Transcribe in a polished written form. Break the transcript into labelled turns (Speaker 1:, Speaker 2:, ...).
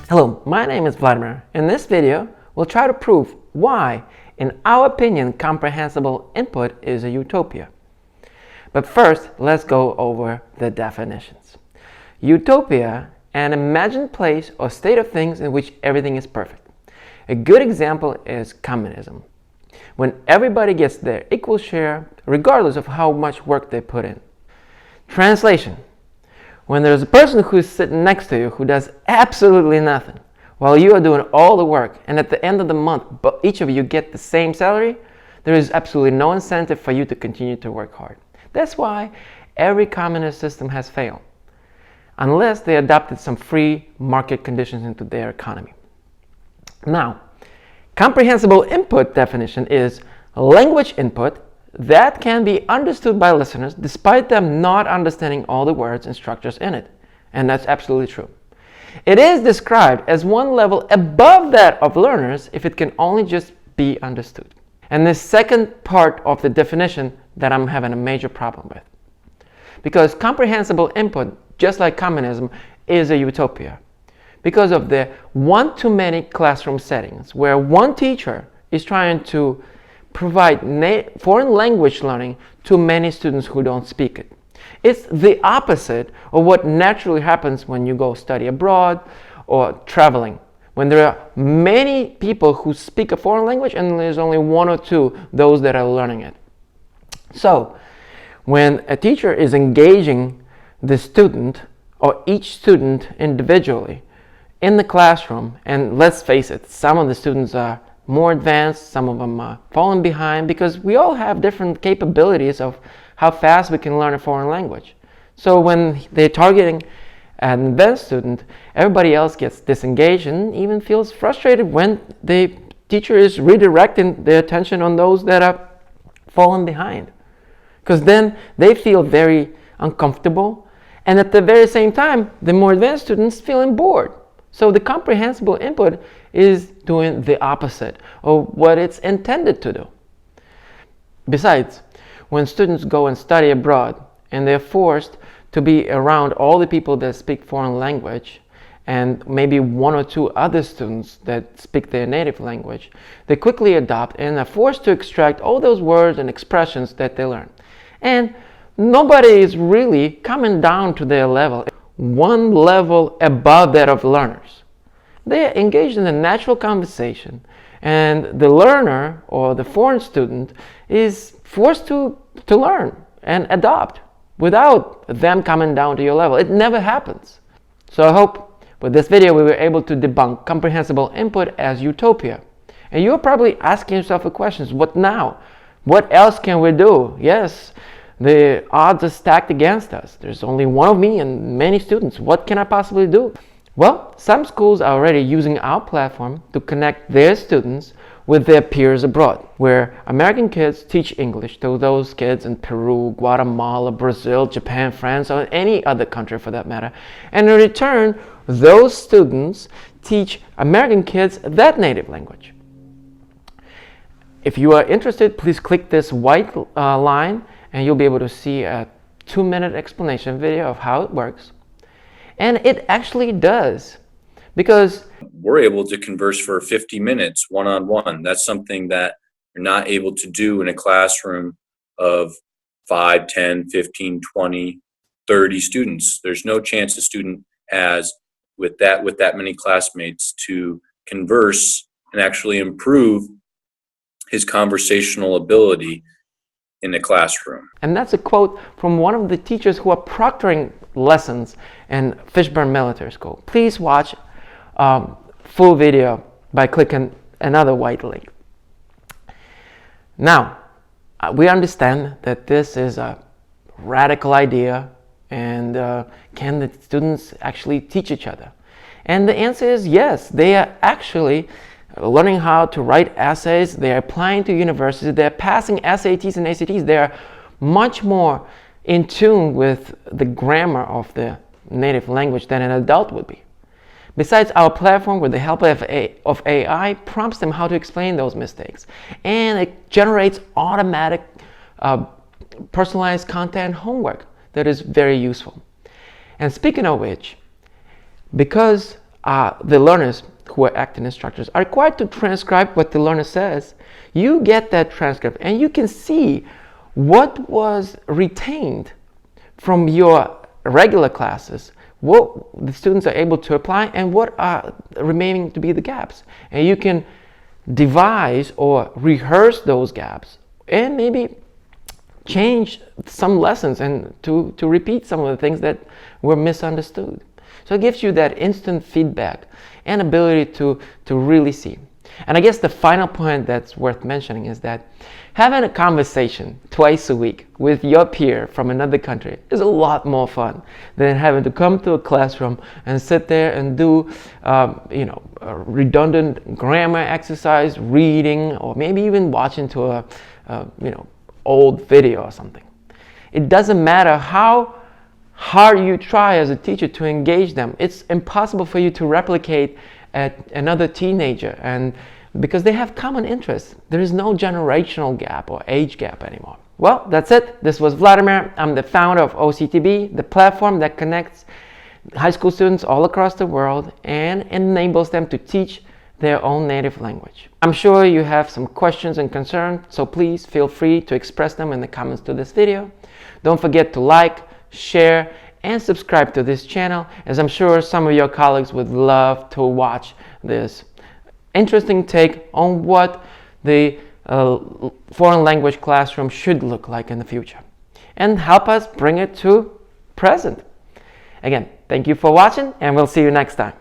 Speaker 1: Hello, my name is Vladimir. In this video, we'll try to prove why, in our opinion, comprehensible input is a utopia. But first, let's go over the definitions. Utopia, an imagined place or state of things in which everything is perfect. A good example is communism, when everybody gets their equal share, regardless of how much work they put in. Translation: when there's a person who's sitting next to you who does absolutely nothing, while you are doing all the work, and at the end of the month, each of you get the same salary, there is absolutely no incentive for you to continue to work hard. That's why every communist system has failed, unless they adopted some free market conditions into their economy. Now, comprehensible input definition is language input that can be understood by listeners despite them not understanding all the words and structures in it. And that's absolutely true. It is described as one level above that of learners if it can only just be understood. And the second part of the definition that I'm having a major problem with. Because comprehensible input, just like communism, is a utopia. Because of the one-to-many classroom settings where one teacher is trying to provide foreign language learning to many students who don't speak it. It's the opposite of what naturally happens when you go study abroad or traveling, when there are many people who speak a foreign language and there's only one or two those that are learning it. So when a teacher is engaging the student or each student individually in the classroom, and let's face it, some of the students are more advanced, some of them are falling behind, because we all have different capabilities of how fast we can learn a foreign language. So when they're targeting an advanced student, everybody else gets disengaged and even feels frustrated when the teacher is redirecting their attention on those that are falling behind. Because then they feel very uncomfortable, and at the very same time, the more advanced students feeling bored. So the comprehensible input is doing the opposite of what it's intended to do. Besides, when students go and study abroad and they're forced to be around all the people that speak foreign language and maybe one or two other students that speak their native language, they quickly adopt and are forced to extract all those words and expressions that they learn. And nobody is really coming down to their level, one level above that of learners. They are engaged in a natural conversation, and the learner or the foreign student is forced to learn and adopt without them coming down to your level. It never happens. So I hope with this video we were able to debunk comprehensible input as utopia. And you're probably asking yourself a question: what now? What else can we do? Yes, the odds are stacked against us. There's only one of me and many students. What can I possibly do? Well, some schools are already using our platform to connect their students with their peers abroad, where American kids teach English to those kids in Peru, Guatemala, Brazil, Japan, France, or any other country for that matter. And in return, those students teach American kids that native language. If you are interested, please click this white line and you'll be able to see a 2-minute explanation video of how it works. And it actually does, because
Speaker 2: we're able to converse for 50 minutes one-on-one. That's something that you're not able to do in a classroom of 5, 10, 15, 20, 30 students. There's no chance a student has with that many classmates to converse and actually improve his conversational ability in the classroom.
Speaker 1: And that's a quote from one of the teachers who are proctoring lessons in Fishburne Military School. Please watch full video by clicking another white link. Now, we understand that this is a radical idea, and can the students actually teach each other? And the answer is yes. They are actually learning how to write essays. They're applying to universities. They're passing SATs and ACTs. They're much more in tune with the grammar of the native language than an adult would be. Besides, our platform, with the help of AI, prompts them how to explain those mistakes. And it generates automatic personalized content homework that is very useful. And speaking of which, because the learners who are acting instructors are required to transcribe what the learner says. You get that transcript and you can see what was retained from your regular classes, what the students are able to apply, and what are remaining to be the gaps. And you can devise or rehearse those gaps and maybe change some lessons and to repeat some of the things that were misunderstood. So it gives you that instant feedback and ability to really see. And I guess the final point that's worth mentioning is that having a conversation twice a week with your peer from another country is a lot more fun than having to come to a classroom and sit there and do a redundant grammar exercise, reading, or maybe even watching to a old video or something. It doesn't matter how hard you try as a teacher to engage them. It's impossible for you to replicate another teenager, and because they have common interests. There is no generational gap or age gap anymore. Well, that's it. This was Vladimir. I'm the founder of OCTB, the platform that connects high school students all across the world and enables them to teach their own native language. I'm sure you have some questions and concerns, so please feel free to express them in the comments to this video. Don't forget to like, share, and subscribe to this channel, as I'm sure some of your colleagues would love to watch this interesting take on what the foreign language classroom should look like in the future, and help us bring it to present. Again, thank you for watching, and we'll see you next time.